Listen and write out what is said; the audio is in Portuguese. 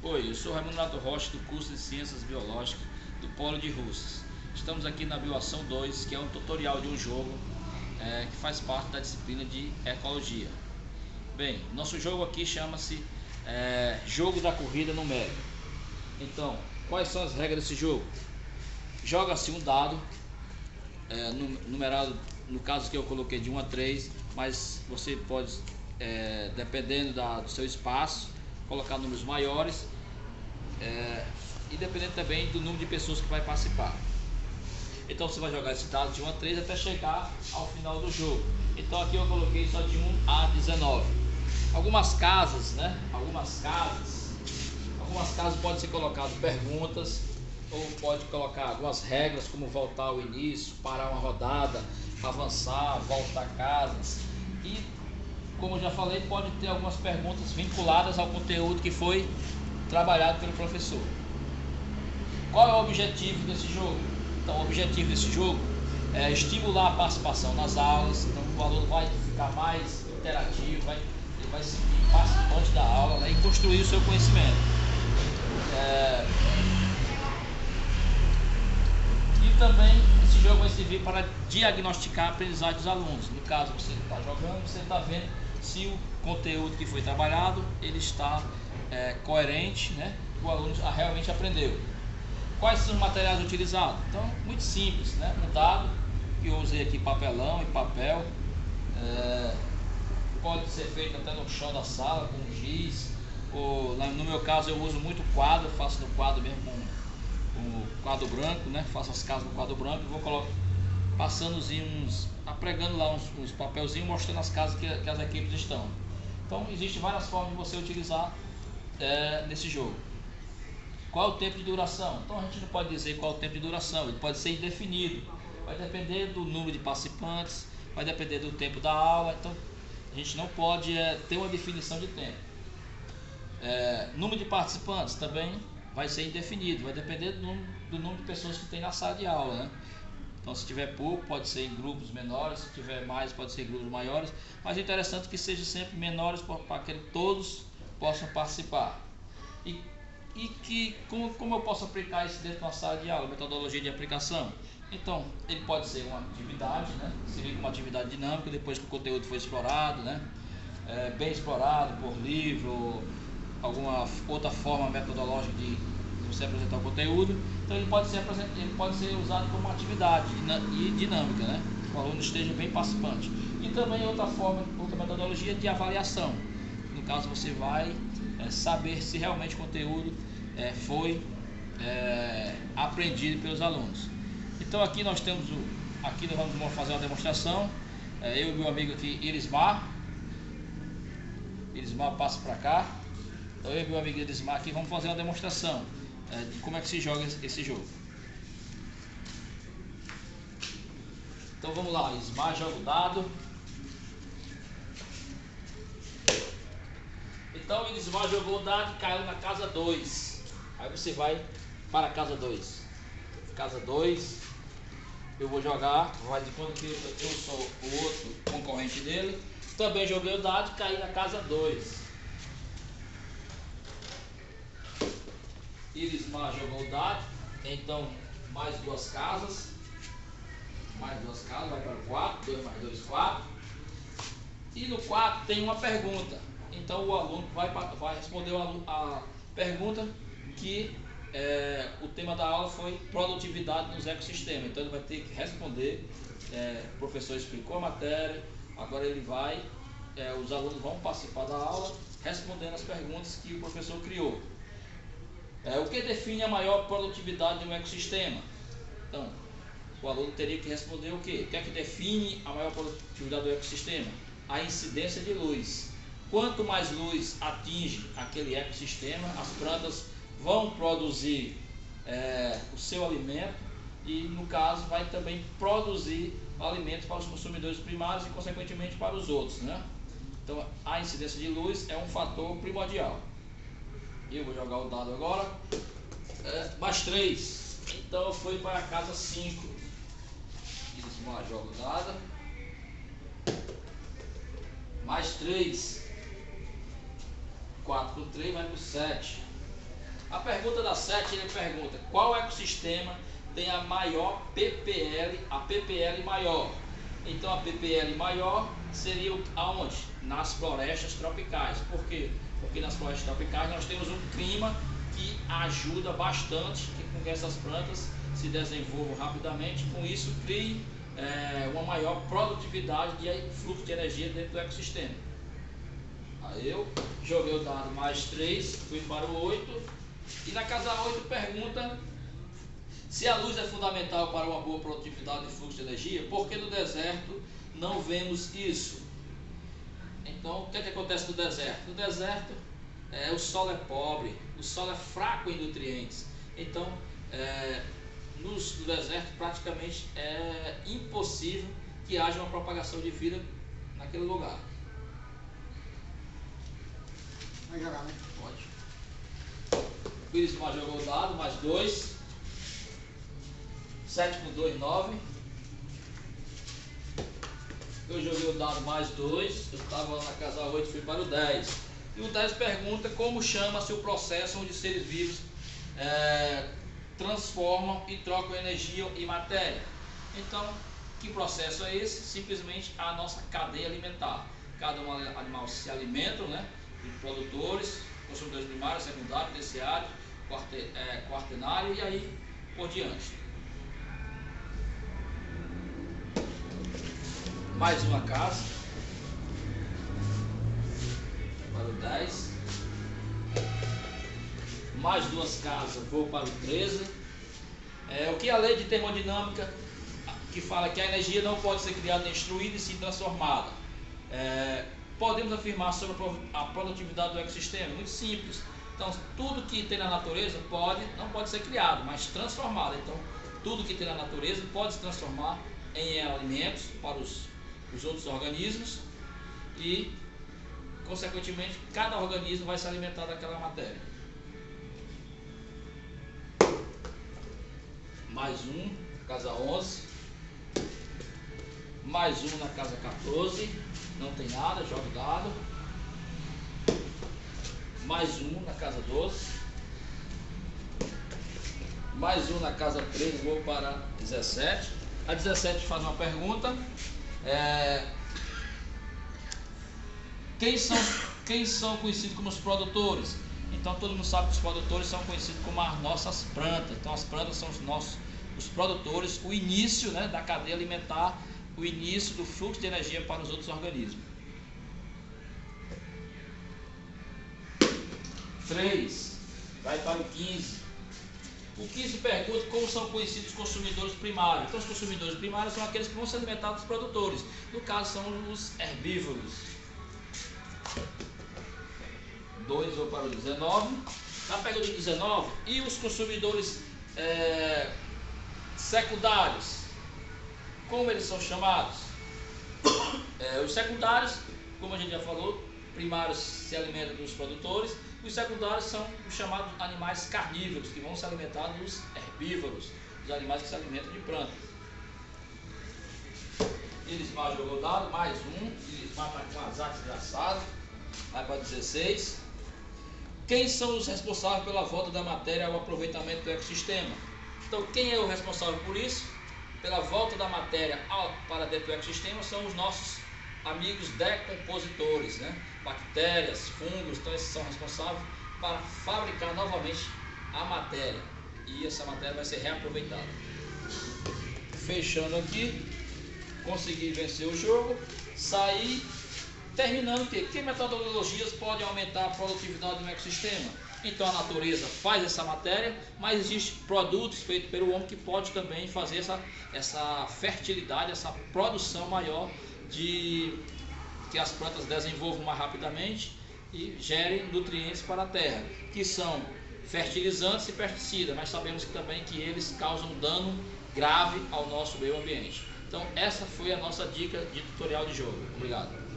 Oi, eu sou Raimundo Nato Rocha, do curso de Ciências Biológicas do Polo de Russas. Estamos aqui na Bioação 2, que é um tutorial de um jogo que faz parte da disciplina de Ecologia. Bem, nosso jogo aqui chama-se Jogo da Corrida Numérica. Então, quais são as regras desse jogo? Joga-se um dado, numerado, no caso que eu coloquei de 1 a 3, mas você pode, dependendo do seu espaço, colocar números maiores, e dependendo também do número de pessoas que vai participar. Então você vai jogar esse dado de 1 a 3 até chegar ao final do jogo. Então aqui eu coloquei só de 1 a 19. Algumas casas pode ser colocado perguntas, ou pode colocar algumas regras, como voltar ao início, parar uma rodada, avançar, voltar casas. E, como eu já falei, pode ter algumas perguntas vinculadas ao conteúdo que foi trabalhado pelo professor. Qual é o objetivo desse jogo? Então, o objetivo desse jogo é estimular a participação nas aulas. Então, o aluno vai ficar mais interativo, ele vai se sentir participante da aula, né, e construir o seu conhecimento. E também esse jogo vai servir para diagnosticar a aprendizagem dos alunos. No caso, você está jogando, você está vendo se o conteúdo que foi trabalhado ele está coerente, né? O aluno realmente aprendeu. Quais são os materiais utilizados? Então, muito simples, né? Um dado, que eu usei aqui papelão e papel, pode ser feito até no chão da sala com giz, ou no meu caso eu uso muito quadro, faço no quadro mesmo com o quadro branco, né? Faço as casas no quadro branco e vou passando pregando lá uns papelzinhos mostrando as casas que as equipes estão. Então existem várias formas de você utilizar nesse jogo. Qual é o tempo de duração? Então a gente não pode dizer qual é o tempo de duração, ele pode ser indefinido, vai depender do número de participantes, vai depender do tempo da aula. Então a gente não pode ter uma definição de tempo. Número de participantes também vai ser indefinido, vai depender do número de pessoas que tem na sala de aula, né? Então, se tiver pouco, pode ser em grupos menores, se tiver mais, pode ser em grupos maiores, mas é interessante que seja sempre menores para que todos possam participar. E como eu posso aplicar isso dentro de uma sala de aula, metodologia de aplicação? Então, ele pode ser uma atividade, né? Seria uma atividade dinâmica, depois que o conteúdo foi explorado, né? Bem explorado por livro, alguma outra forma metodológica de você apresentar o conteúdo. Então ele pode ser usado como uma atividade e dinâmica, né? O aluno esteja bem participante. E também outra metodologia de avaliação. No caso, você vai saber se realmente o conteúdo foi aprendido pelos alunos. Então aqui nós vamos fazer uma demonstração. Eu e meu amigo aqui, Irismar passa para cá. Então eu e meu amigo Irismar aqui vamos fazer uma demonstração de como é que se joga esse jogo. Então vamos lá, Irismar joga o dado. Então o Irismar jogou o dado e caiu na casa 2. Aí você vai para a casa 2. Casa 2, eu vou jogar, vai de quando que eu sou o outro concorrente dele. Também joguei o dado e caí na casa 2. Irismar jogou o dado, então mais duas casas, vai para o 4, 2 mais 2, 4. E no 4 tem uma pergunta, então o aluno vai responder a pergunta que o tema da aula foi produtividade nos ecossistemas. Então ele vai ter que responder, o professor explicou a matéria, agora os alunos vão participar da aula respondendo as perguntas que o professor criou. O que define a maior produtividade de um ecossistema? Então, o aluno teria que responder o quê? O que é que define a maior produtividade do ecossistema? A incidência de luz. Quanto mais luz atinge aquele ecossistema, as plantas vão produzir o seu alimento e, no caso, vai também produzir alimentos para os consumidores primários e, consequentemente, para os outros, né? Então, a incidência de luz é um fator primordial. Eu vou jogar o dado agora. Mais 3. Então eu fui para a casa 5. Irismar joga o dado. Mais 3. 4 com 3 vai para o 7. A pergunta da 7, ele pergunta: qual ecossistema tem a maior PPL, a PPL maior? Então a PPL maior seria aonde? Nas florestas tropicais. Por quê? Porque nas florestas tropicais nós temos um clima que ajuda bastante com que essas plantas se desenvolvam rapidamente, com isso crie uma maior produtividade de fluxo de energia dentro do ecossistema. Aí eu joguei o dado mais 3, fui para o 8, e na casa 8 pergunta se a luz é fundamental para uma boa produtividade de fluxo de energia, porque no deserto não vemos isso. Então, o que acontece no deserto? No deserto, o solo é pobre, o solo é fraco em nutrientes. Então, no deserto, praticamente é impossível que haja uma propagação de vida naquele lugar. Vai jogar, né? Pode. O Pires mais jogou o dado, mais 2. 7 com 2, 9. Eu joguei o dado mais 2. Eu estava na casa 8, fui para o 10. E o 10 pergunta como chama-se o processo onde seres vivos transformam e trocam energia e matéria. Então, que processo é esse? Simplesmente a nossa cadeia alimentar. Cada animal se alimenta, né, de produtores, consumidores primários, secundários, terciários, quaternário e aí por diante. Mais uma casa para o 10. Mais 2 casas, vou para o 13. O que a lei de termodinâmica que fala que a energia não pode ser criada nem destruída e sim transformada. Podemos afirmar sobre a produtividade do ecossistema? Muito simples. Então, tudo que tem na natureza não pode ser criado, mas transformado. Então, tudo que tem na natureza pode se transformar em alimentos para os outros organismos e, consequentemente, cada organismo vai se alimentar daquela matéria. Mais um, casa 11. Mais um na casa 14. Não tem nada, joga o dado. Mais um na casa 12. Mais um na casa 13, vou para 17. A 17 faz uma pergunta. Quem são conhecidos como os produtores? Então todo mundo sabe que os produtores são conhecidos como as nossas plantas. Então as plantas são os produtores, o início, né, da cadeia alimentar, o início do fluxo de energia para os outros organismos. 3, vai para o 15. O 15 pergunta como são conhecidos os consumidores primários. Então os consumidores primários são aqueles que vão se alimentar dos produtores. No caso são os herbívoros. 2 vou para o 19. Na pergunta de 19, e os consumidores secundários? Como eles são chamados? Os secundários, como a gente já falou, primários se alimentam dos produtores. Os secundários são os chamados animais carnívoros, que vão se alimentar dos herbívoros, dos animais que se alimentam de plantas. Eles mais jogou dado, mais um, eles matam com azar desgraçado, vai para 16. Quem são os responsáveis pela volta da matéria ao aproveitamento do ecossistema? Então, quem é o responsável por isso? Pela volta da matéria para dentro do ecossistema são os nossos amigos decompositores, né? Bactérias, fungos, então esses são responsáveis para fabricar novamente a matéria e essa matéria vai ser reaproveitada. Fechando aqui, consegui vencer o jogo, saí, terminando que metodologias podem aumentar a produtividade do ecossistema? Então a natureza faz essa matéria, mas existem produtos feitos pelo homem que pode também fazer essa fertilidade, essa produção maior de que as plantas desenvolvam mais rapidamente e gerem nutrientes para a terra, que são fertilizantes e pesticidas, mas sabemos também que eles causam dano grave ao nosso meio ambiente. Então essa foi a nossa dica de tutorial de jogo. Obrigado.